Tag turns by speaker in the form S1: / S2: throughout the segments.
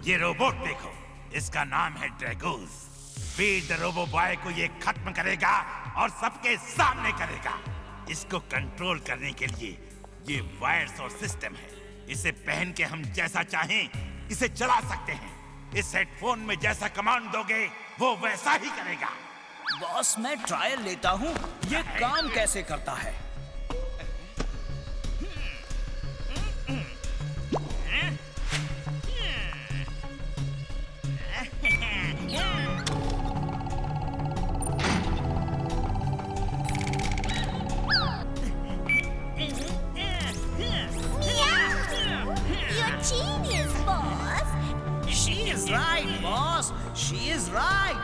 S1: ये रोबोट देखो, इसका नाम है ड्रैगोस। फीड द रोबो बॉय को ये खत्म करेगा और सबके सामने करेगा। इसको कंट्रोल करने के लिए ये वायर्स और सिस्टम है। इसे पहन के हम जैसा चाहें इसे चला सकते हैं। इस हेडफोन में जैसा कमांड दोगे वो वैसा ही करेगा।
S2: बॉस, मैं ट्रायल लेता हूँ, ये काम कैसे करता है।
S3: Genius, boss.
S2: She is right, boss. She is right.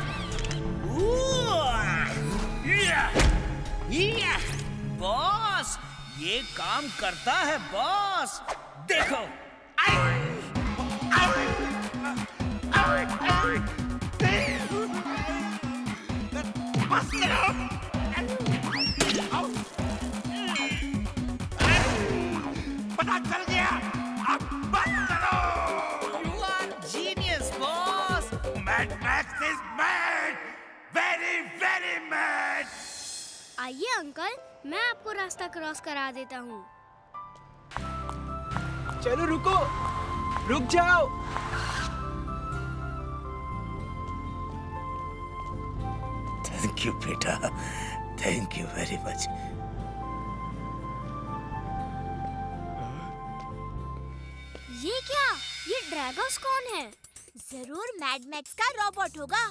S2: Boss, ये काम करता है बॉस। देखो।
S1: बस करो। पता चल गया, अब बस करो।
S2: You are genius, boss.
S1: Mad Max is mad, very very mad.
S3: आइए अंकल, मैं आपको रास्ता क्रॉस करा देता हूँ।
S4: चलो रुको, रुक जाओ।
S5: थैंक यू बेटा, थैंक यू वेरी मच।
S3: ये क्या? ये ड्रैगोस कौन है? जरूर मैड मैक्स का रोबोट होगा।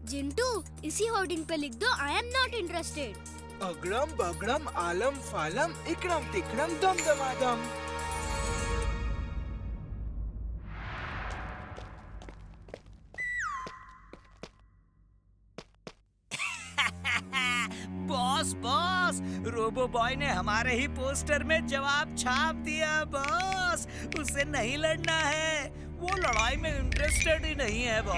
S3: जिंटू, इसी होर्डिंग पे लिख दो आई एम नॉट इंटरेस्टेड।
S4: अगड़म बगड़म आलम फालम इकड़म तिकड़म दम दमादम।
S2: बॉस बॉस, रोबो बॉय ने हमारे ही पोस्टर में जवाब छाप दिया बॉस। उसे नहीं लड़ना है, वो लड़ाई में इंटरेस्टेड ही नहीं है बॉस।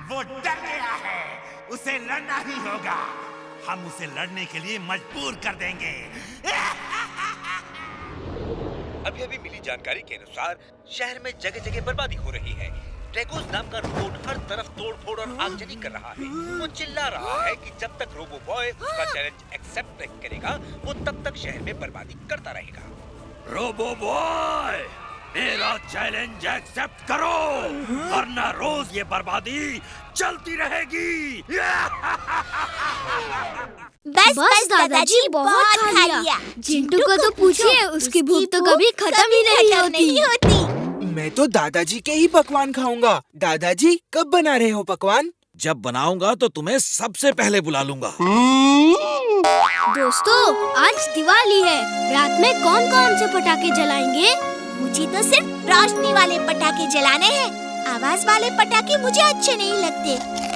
S1: वो डर गया है, उसे लड़ना ही होगा। हम उसे लड़ने के लिए मजबूर कर देंगे।
S5: अभी अभी मिली जानकारी के अनुसार शहर में जगह जगह बर्बादी हो रही है। ड्रैगोस नाम का रोबोट हर तरफ तोड़-फोड़ और आगजनी कर रहा है। वो चिल्ला रहा है कि जब तक रोबो बॉय उसका चैलेंज एक्सेप्ट नहीं करेगा, वो तब तक शहर में बर्बादी करता रहेगा।
S1: रोबो बॉय, मेरा चैलेंज एक्सेप्ट करो, वरना रोज ये बर्बादी चलती रहेगी।
S3: बस दादाजी, बहुत खा लिया। जिंटू को तो पूछिए, उसकी भूख तो कभी खत्म ही नहीं होती।
S4: मैं तो दादाजी के ही पकवान खाऊंगा। दादाजी, कब बना रहे हो पकवान?
S6: जब बनाऊंगा तो तुम्हें सबसे पहले बुला लूंगा।
S3: दोस्तों, आज दिवाली है। रात में कौन कौन से पटाखे जलाएंगे? मुझे तो सिर्फ रोशनी वाले पटाखे जलाने हैं। आवाज वाले पटाखे मुझे अच्छे नहीं लगते।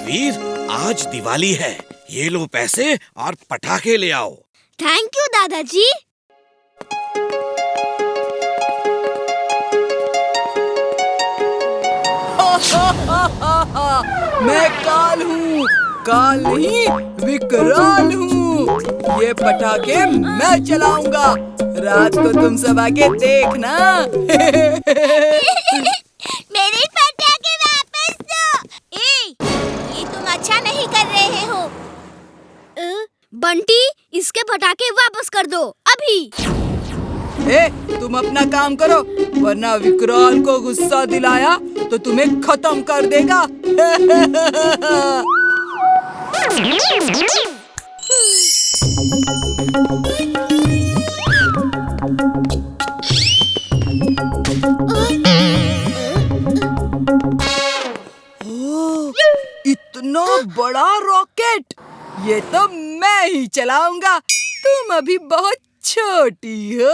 S6: वीर, आज दिवाली है, ये लो पैसे और पटाखे ले आओ।
S3: थैंक यू दादाजी।
S4: मैं काल हूँ, काल नहीं विकराल हूँ। ये पटाखे मैं चलाऊंगा, रात को तुम सब आके देखना।
S3: मेरे पटाखे वापस दो। ये तुम अच्छा नहीं कर रहे हो। बंटी, इसके पटाखे वापस कर दो अभी।
S4: तुम अपना काम करो, वरना विकराल को गुस्सा दिलाया तो तुम्हें खत्म कर देगा। इतना बड़ा रॉकेट, ये तो मैं ही चलाऊंगा। तुम अभी बहुत छोटी हो।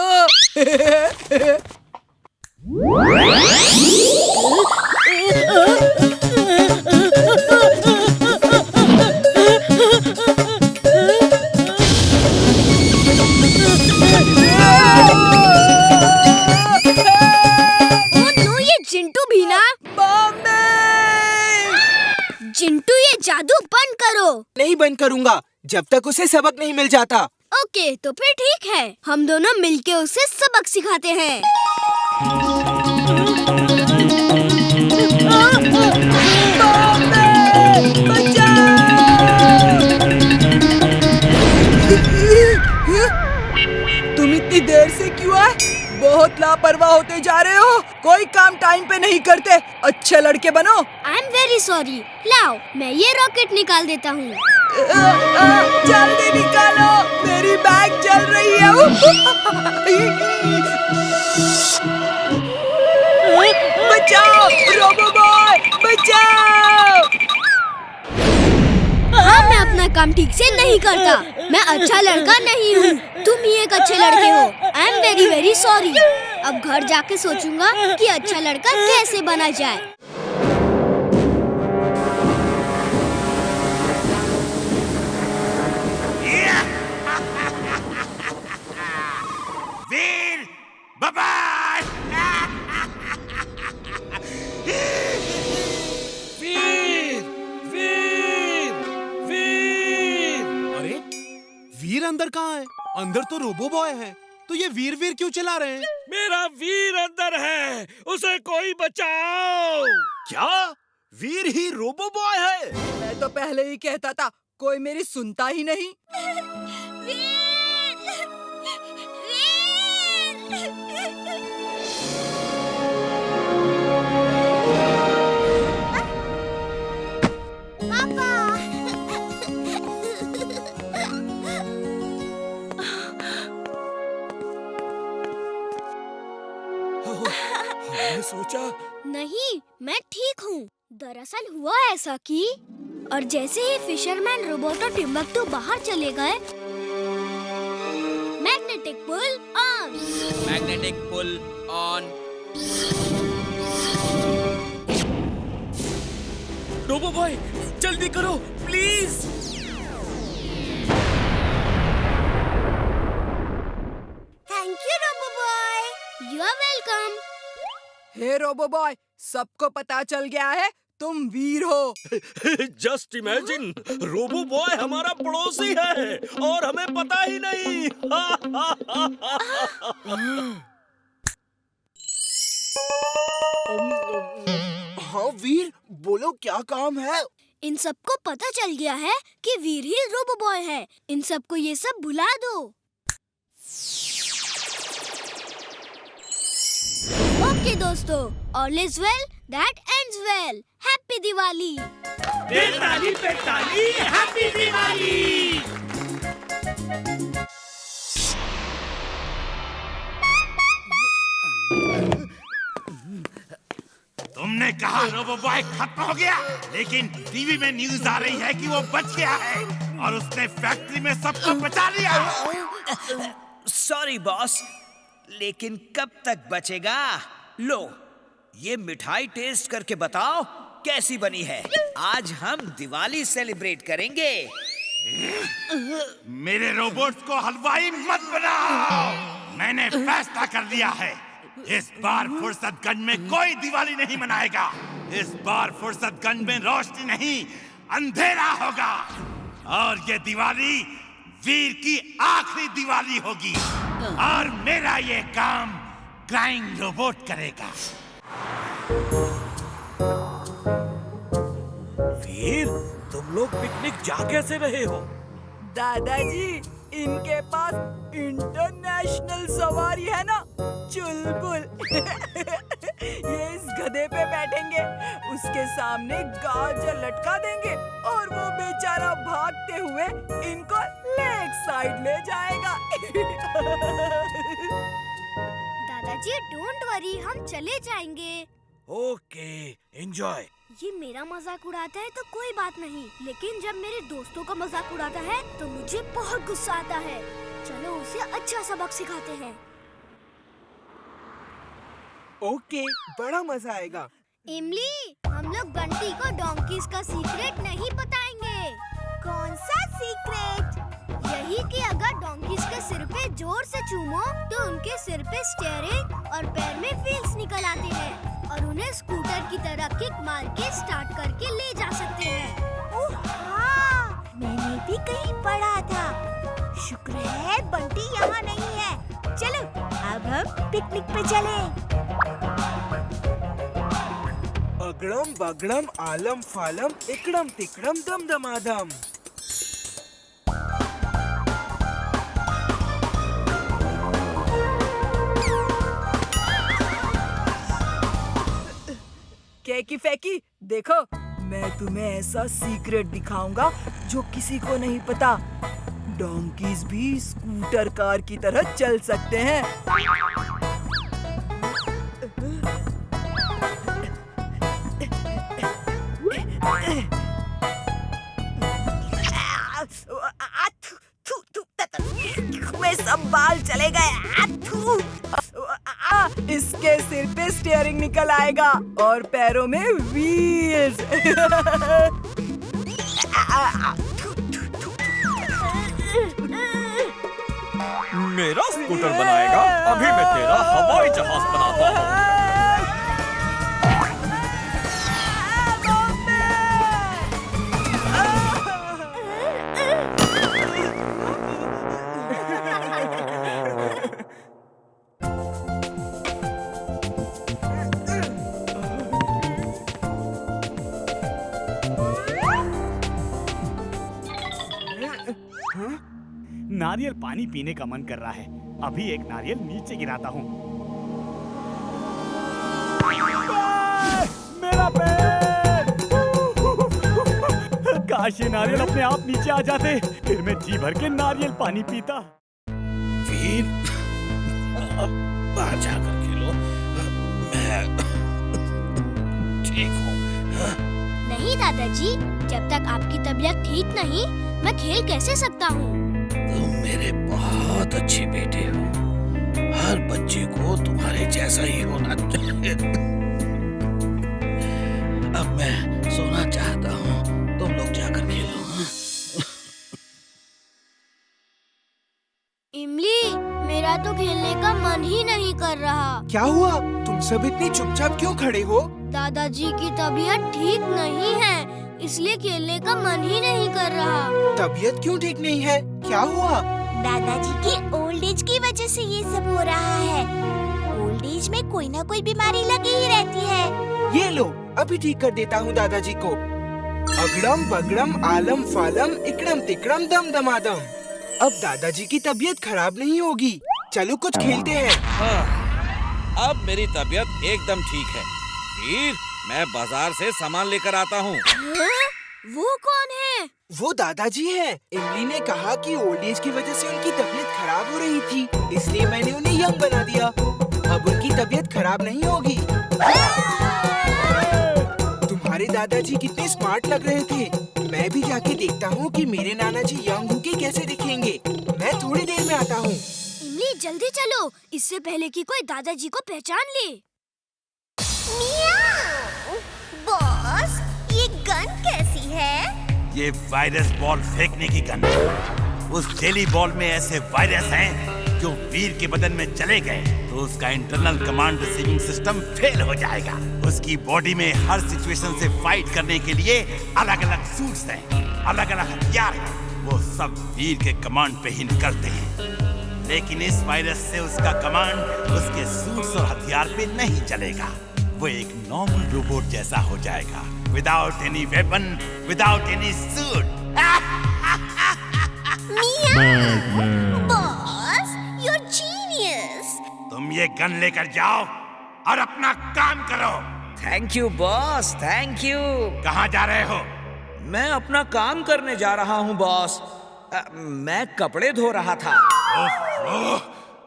S3: ये जिंटू भी ना। जिंटू, ये जादू बंद करो।
S4: नहीं बंद करूंगा जब तक उसे सबक नहीं मिल जाता।
S3: ओके, तो फिर ठीक है, हम दोनों मिलके उसे सबक सिखाते हैं।
S4: लापरवाह होते जा रहे हो। कोई काम टाइम पे नहीं करते। अच्छे लड़के बनो।
S3: I am very sorry. लाओ, मैं ये रॉकेट निकाल देता हूँ।
S4: जल्दी निकालो, मेरी बैग जल रही है। बचाओ रोबो बॉय, बचाओ।
S3: हाँ, मैं अपना काम ठीक से नहीं करता। मैं अच्छा लड़का नहीं हूँ। तुम ही एक अच्छे लड़के हो। I am very very sorry. अब घर जाके सोचूंगा कि अच्छा लड़का कैसे बना जाए।
S1: वीर, बाय।
S7: वीर, वीर, वीर। अरे वीर अंदर कहाँ है? अंदर तो रोबो बॉय है, तो ये वीर वीर क्यों चिल्ला रहे हैं?
S6: मेरा वीर अंदर है, उसे कोई बचाओ।
S7: क्या वीर ही रोबो बॉय है?
S4: मैं तो पहले ही कहता था, कोई मेरी सुनता ही नहीं।
S6: मैंने सोचा
S3: नहीं, मैं ठीक हूँ। दरअसल हुआ ऐसा कि और जैसे ही फिशरमैन रोबोट और टिम्बकटू बाहर चले गए, magnetic pull on.
S2: Magnetic pull on.
S6: Robo boy, जल्दी करो please.
S3: Thank you robo boy. You are welcome.
S4: Hey robo boy, सबको पता चल गया है तुम वीर हो।
S6: जस्ट इमेजिन, रोबो बॉय हमारा पड़ोसी है और हमें पता ही नहीं।
S7: हाँ वीर, बोलो क्या काम है?
S3: इन सबको पता चल गया है कि वीर ही रोबो बॉय है। इन सबको ये सब भुला दो। ओके दोस्तों, all is well that ends well. Happy Diwali.
S1: ताली पे ताली, हैप्पी दिवाली। तुमने कहा रोबो बॉय खत्म हो गया, लेकिन टीवी में न्यूज आ रही है कि वो बच गया है और उसने फैक्ट्री में सबको बचा लिया।
S2: सॉरी बॉस, लेकिन कब तक बचेगा? लो, ये मिठाई टेस्ट करके बताओ कैसी बनी है। आज हम दिवाली सेलिब्रेट करेंगे।
S1: मेरे रोबोट्स को हलवाई मत बनाओ। मैंने फैसला कर लिया है, इस बार फुर्सतगंज में कोई दिवाली नहीं मनाएगा। इस बार फुर्सतगंज में रोशनी नहीं, अंधेरा होगा। और ये दिवाली वीर की आखिरी दिवाली होगी और मेरा ये काम क्राइंग रोबोट करेगा।
S6: वीर, तुम लोग पिकनिक जा कैसे रहे हो?
S4: दादाजी, इनके पास इंटरनेशनल सवारी है ना, चुलबुल। ये इस गधे पे बैठेंगे, उसके सामने गाजर लटका देंगे और वो बेचारा भागते हुए इनको लेक साइड ले जाएगा।
S3: दादाजी डोंट वरी, हम चले जाएंगे।
S6: Okay, enjoy.
S3: ये मेरा मजाक उड़ाता है तो कोई बात नहीं, लेकिन जब मेरे दोस्तों का मजाक उड़ाता है तो मुझे बहुत गुस्सा आता है। चलो उसे अच्छा सबक सिखाते हैं।
S7: ओके, बड़ा मजा आएगा।
S3: इमली, हम लोग बंटी को डोंकीज का सीक्रेट नहीं बताएंगे। कौन सा सीक्रेट? यही कि अगर डोंकीज के सिर पे जोर से चूमो तो उनके सिर पे स्टीयरिंग और पैर में व्हील्स निकल आते हैं और उन्हें स्कूटर की तरह किक मार के स्टार्ट करके ले जा सकते हैं। ओह हाँ, मैंने भी कहीं पढ़ा था। शुक्र है बंटी यहाँ नहीं है। चलो अब हम पिकनिक पे चलें।
S7: अगड़म बगड़म आलम फालम इकड़म तिकड़म दम दमादम।
S4: फेंकी फेंकी। देखो, मैं तुम्हें ऐसा सीक्रेट दिखाऊंगा जो किसी को नहीं पता। डोंकीज भी स्कूटर कार की तरह चल सकते हैं। में सब बाल चले गए। इसके सिर पे स्टीयरिंग निकल आएगा और पैरों में व्हील्स।
S8: मेरा स्कूटर बनाएगा? अभी मैं तेरा हवाई जहाज बनाता हूँ।
S9: नारियल पानी पीने का मन कर रहा है। अभी एक नारियल नीचे गिराता हूँ। मेरा पैर! काश ये नारियल अपने आप नीचे आ जाते, फिर मैं जी भर के नारियल पानी पीता।
S6: वीर, बाहर जाकर खेलो। मैं ठीक हूँ।
S3: नहीं दादाजी, जब तक आपकी तबीयत ठीक नहीं, मैं खेल कैसे सकता हूँ?
S6: तुम मेरे बहुत अच्छे बेटे हो। हर बच्चे को तुम्हारे जैसा ही होना चाहिए। अब मैं सोना चाहता हूँ, तुम लोग जाकर खेलो।
S3: इमली, मेरा तो खेलने का मन ही नहीं कर रहा।
S10: क्या हुआ? तुम सब इतनी चुपचाप क्यों खड़े हो?
S3: दादाजी की तबीयत ठीक नहीं है, इसलिए खेलने का मन ही नहीं कर रहा।
S10: तबीयत क्यों ठीक नहीं है? क्या हुआ?
S11: दादाजी की ओल्ड एज की वजह से ये सब हो रहा है। ओल्ड एज में कोई ना कोई बीमारी लगी ही रहती है।
S10: ये लो, अभी ठीक कर देता हूँ दादाजी को। अगड़म बगड़म आलम फालम इकड़म तिकड़म दम दमादम। अब दादाजी की तबीयत खराब नहीं होगी। चलो कुछ खेलते हैं।
S5: हाँ, अब मेरी तबीयत एकदम ठीक है। वीर, मैं बाजार से सामान लेकर आता हूँ।
S3: वो कौन है?
S10: वो दादाजी हैं। इमली ने कहा कि ओल्ड एज की वजह से उनकी तबीयत खराब हो रही थी, इसलिए मैंने उन्हें यंग बना दिया। अब उनकी तबीयत खराब नहीं होगी। तुम्हारे दादाजी कितने स्मार्ट लग रहे थे। मैं भी जाके देखता हूँ कि मेरे नाना जी यंग होके कैसे दिखेंगे। मैं थोड़ी देर में आता हूँ।
S3: इमली, जल्दी चलो, इससे पहले कि कोई दादाजी को पहचान ले।
S11: बॉस, ये गन कैसी है?
S1: ये वायरस बॉल फेंकने की गन है। उस जेली बॉल में ऐसे वायरस हैं जो वीर के बदन में चले गए तो उसका internal command receiving system fail हो जाएगा। उसकी बॉडी में हर सिचुएशन से फाइट करने के लिए अलग अलग सूट्स हैं, अलग अलग हथियार हैं। वो सब वीर के कमांड पे ही निकलते हैं, लेकिन इस वायरस से उसका कमांड उसके सूट्स और हथियार पे नहीं चलेगा। वो एक नॉर्मल रोबोट जैसा हो जाएगा, without any weapon, without any suit.
S11: Boss, you are genius.
S1: तुम ये गन लेकर जाओ और अपना काम करो।
S2: Thank you boss, thank you.
S1: कहाँ जा रहे हो?
S2: मैं अपना काम करने जा रहा हूँ बॉस। मैं कपड़े धो रहा था।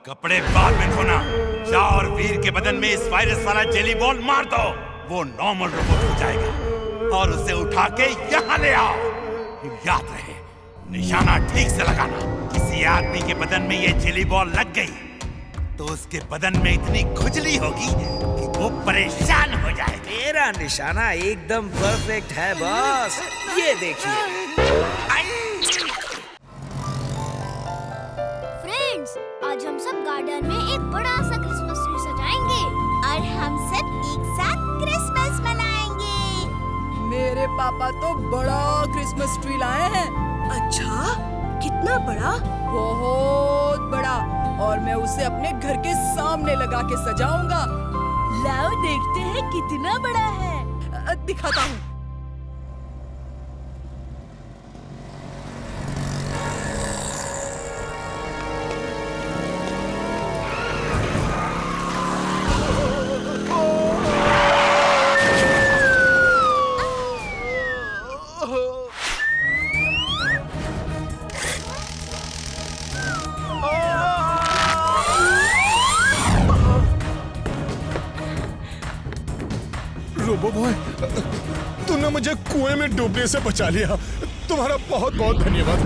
S1: कपड़े बाद में धोना। जाओ और वीर के बदन में इस वायरस वाला जेली बॉल मार दो। वो नॉर्मल रोबोट हो जाएगा और उसे उठा के यहाँ ले आओ। याद रहे, निशाना ठीक से लगाना। किसी आदमी के बदन में ये जेली बॉल लग गई तो उसके बदन में इतनी खुजली होगी कि वो परेशान हो जाएगा।
S2: मेरा निशाना एकदम परफेक्ट है बॉस, ये देखिए।
S3: फ्रेंड्स, आज हम सब गार्डन में एक बड़ा सा क्रिसमस ट्री सजाएंगे
S11: और हम सब एक साथ क्रिसमस मनाएंगे।
S4: मेरे पापा तो बड़ा क्रिसमस ट्री लाए हैं।
S12: अच्छा, कितना बड़ा?
S4: बहुत बड़ा, और मैं उसे अपने घर के सामने लगा के सजाऊंगा।
S12: लाओ देखते हैं कितना बड़ा है।
S4: दिखाता हूँ।
S13: रोबो बॉय, तूने मुझे कुएं में डूबने से बचा लिया। तुम्हारा बहुत बहुत धन्यवाद।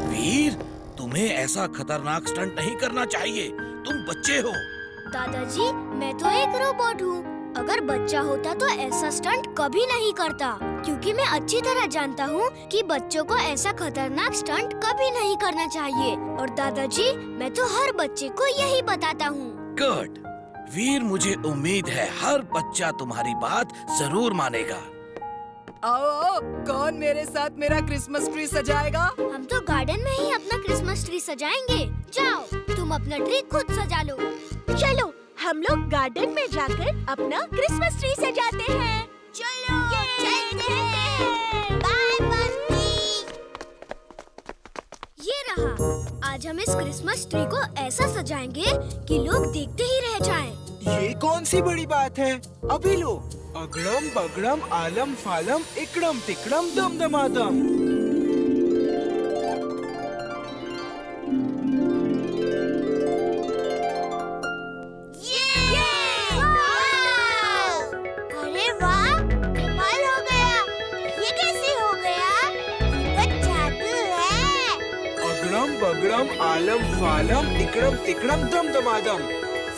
S6: वीर, तुम्हें ऐसा खतरनाक स्टंट नहीं करना चाहिए। तुम बच्चे हो।
S3: दादाजी, मैं तो एक रोबोट हूँ। अगर बच्चा होता तो ऐसा स्टंट कभी नहीं करता, क्योंकि मैं अच्छी तरह जानता हूँ कि बच्चों को ऐसा खतरनाक स्टंट कभी नहीं करना चाहिए। और दादाजी, मैं तो हर बच्चे को यही बताता हूँ।
S6: गुड वीर, मुझे उम्मीद है हर बच्चा तुम्हारी बात जरूर मानेगा।
S4: आओ आओ, कौन मेरे साथ मेरा क्रिसमस ट्री सजाएगा?
S3: हम तो गार्डन में ही अपना क्रिसमस ट्री सजाएंगे। जाओ, तुम अपना ट्री खुद सजा लो।
S11: चलो, हम लोग गार्डन में जाकर अपना क्रिसमस ट्री सजाते हैं। चलो, चलते हैं। बाय बंटी।
S3: ये रहा। आज हम इस क्रिसमस ट्री को ऐसा सजाएंगे कि लोग देखते ही रह जाएं।
S10: ये कौन सी बड़ी बात है? अभी लो। अगड़म बगड़म आलम फालम इकड़म तिकड़म दम दमादम।
S11: अरे वाह, कमाल हो गया। ये कैसे हो गया? ये तो जादू है।
S10: अगड़म बगड़म आलम फालम इकड़म तिकड़म दम दमादम।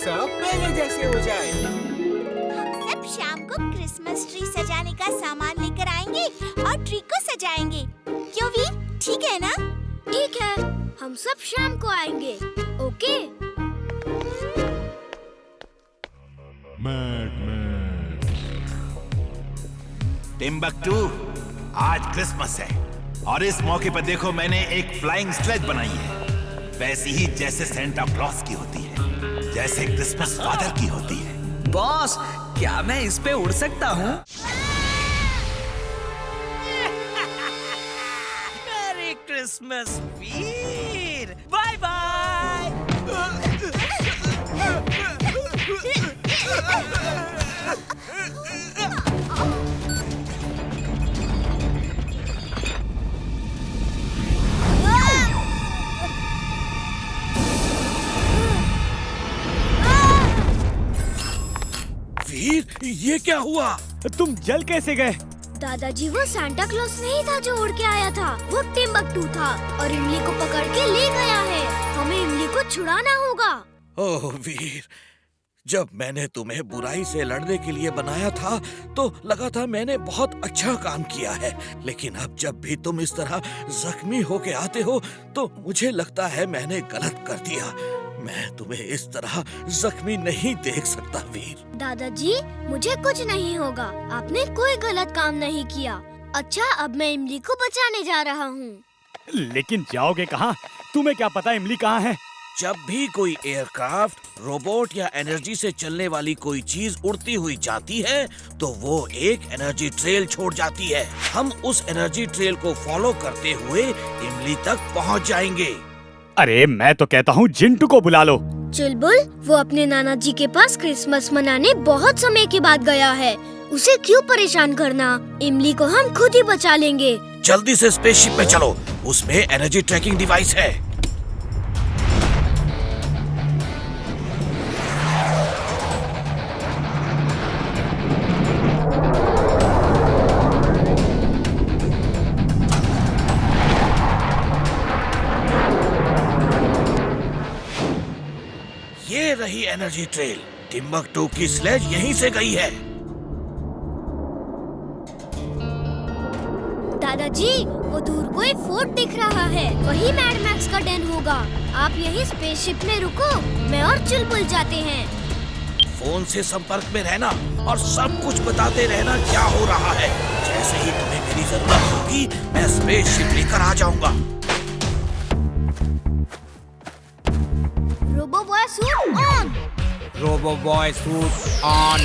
S10: सब पहले जैसे हो जाए।
S11: हम सब शाम को क्रिसमस ट्री सजाने का सामान लेकर आएंगे और ट्री को सजाएंगे। क्यों वीर, ठीक है ना?
S3: ठीक है, हम सब शाम को आएंगे। ओके?
S1: टिम्बकटू, आज क्रिसमस है और इस मौके पर देखो मैंने एक फ्लाइंग स्लेज बनाई है, वैसी ही जैसे सेंटा क्लॉस की होती है, जैसे क्रिसमस फादर की होती है।
S2: बॉस, क्या मैं इस पे उड़ सकता हूँ? मैरी क्रिसमस वीर, बाय बाय।
S6: वीर, ये क्या हुआ?
S9: तुम जल कैसे गए?
S3: दादाजी, वो सांता क्लॉस नहीं था जो उड़ के आया था, वो टिम्बकटू था और इमली को पकड़ के ले गया है। हमें इमली को छुड़ाना होगा।
S6: ओह वीर, जब मैंने तुम्हें बुराई से लड़ने के लिए बनाया था तो लगा था मैंने बहुत अच्छा काम किया है, लेकिन अब जब भी तुम इस तरह जख्मी होके आते हो तो मुझे लगता है मैंने गलत कर दिया। मैं तुम्हें इस तरह जख्मी नहीं देख सकता वीर।
S3: दादाजी, मुझे कुछ नहीं होगा। आपने कोई गलत काम नहीं किया। अच्छा, अब मैं इमली को बचाने जा रहा हूँ।
S9: लेकिन जाओगे कहाँ? तुम्हें क्या पता इमली कहाँ है?
S6: जब भी कोई एयरक्राफ्ट, रोबोट या एनर्जी से चलने वाली कोई चीज उड़ती हुई जाती है तो वो एक एनर्जी ट्रेल छोड़ जाती है। हम उस एनर्जी ट्रेल को फॉलो करते हुए इमली तक पहुंच जाएंगे।
S9: अरे मैं तो कहता हूँ जिंटू को बुला लो।
S3: चुलबुल, वो अपने नाना जी के पास क्रिसमस मनाने बहुत समय के बाद गया है। उसे क्यों परेशान करना? इमली को हम खुद ही बचा लेंगे।
S6: जल्दी से स्पेसशिप में चलो, उसमें एनर्जी ट्रैकिंग डिवाइस है। ये रही एनर्जी ट्रेल। टिम्बकटू की स्लेज यहीं से गई है।
S3: दादाजी, वो दूर कोई फोर्ट दिख रहा है। वही मैड मैक्स का डेन होगा। आप यही स्पेसशिप में रुको, मैं और चुलबुल जाते हैं।
S6: फोन से संपर्क में रहना और सब कुछ बताते रहना क्या हो रहा है। जैसे ही तुम्हें मेरी जरूरत होगी मैं स्पेसशिप लेकर आ जाऊंगा।
S3: Robo boy suit on.
S10: Robo boy suit on.